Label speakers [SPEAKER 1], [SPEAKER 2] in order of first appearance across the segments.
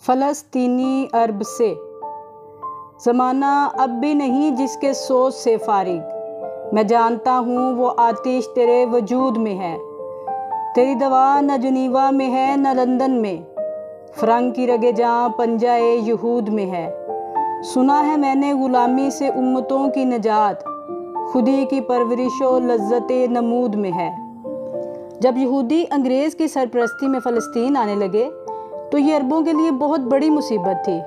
[SPEAKER 1] फ़लस्तीनी अरब से ज़माना अब भी नहीं जिसके सोच से फारिग। मैं जानता हूँ वो आतिश तेरे वजूद में है। तेरी दवा न जनीवा में है न लंदन में, फ़रंग की रगे जाँ पंजाए यहूद में है। सुना है मैंने ग़ुलामी से उम्मतों की निजात, खुदी की परवरिश व लज़्ज़त नमूद में है। जब यहूदी अंग्रेज़ की सरपरस्ती में फ़लस्तीन आने लगे तो ये अरबों के लिए बहुत बड़ी मुसीबत थी।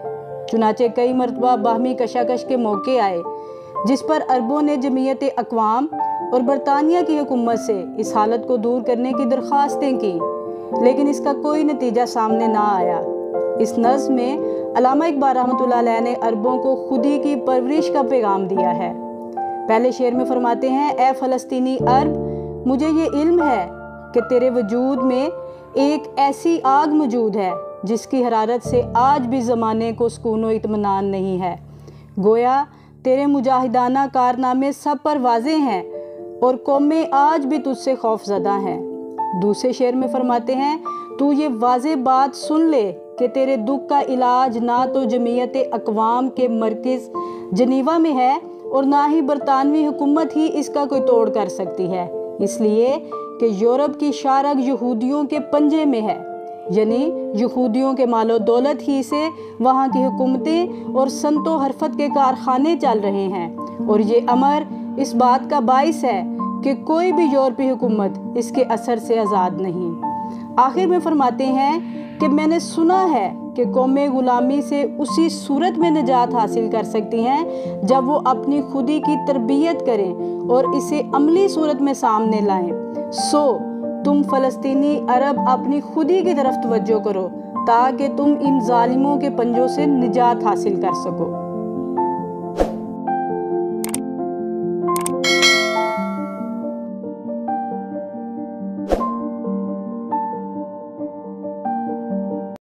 [SPEAKER 1] चुनाचे कई मरतबा बाहमी कशाकश के मौके आए जिस पर अरबों ने जमीयत अक़वाम और बरतानिया की हुकूमत से इस हालत को दूर करने की दरख्वास्तें की, लेकिन इसका कोई नतीजा सामने ना आया। इस नज़्म में अल्लामा इक़बाल रहमतुल्लाह अलैह ने अरबों को खुदी की परवरिश का पैगाम दिया है। पहले शेर में फरमाते हैं, ए फ़लस्तीनी अरब, मुझे ये इल्म है कि तेरे वजूद में एक ऐसी आग मौजूद है जिसकी हरारत से आज भी ज़माने को सुकून व इत्मीनान नहीं है। गोया तेरे मुजाहिदाना कारनामे सब पर वाज़े हैं और कौमें आज भी तुझसे खौफज़दा हैं। दूसरे शेर में फरमाते हैं, तू ये वाज़े बात सुन ले कि तेरे दुख का इलाज ना तो जमीयत अक़वाम के मरकज़ जनीवा में है और ना ही बरतानवी हुकूमत ही इसका कोई तोड़ कर सकती है, इसलिए कि यूरोप की शारग यहूदियों के पंजे में है। यानी यहूदियों के मालो दौलत ही से वहाँ की हुकूमतें और संतो हरफत के कारखाने चल रहे हैं, और ये अमर इस बात का बाइस है कि कोई भी यूरोपीय हुकूमत इसके असर से आज़ाद नहीं। आखिर में फरमाते हैं कि मैंने सुना है कि कौमें ग़ुलामी से उसी सूरत में निजात हासिल कर सकती हैं जब वो अपनी खुदी की तरबियत करें और इसे अमली सूरत में सामने लाएं। सो तुम फ़लस्तीनी अरब अपनी खुदी की तरफ तवज्जो करो ताकि तुम इन जालिमों के पंजों से निजात हासिल कर सको।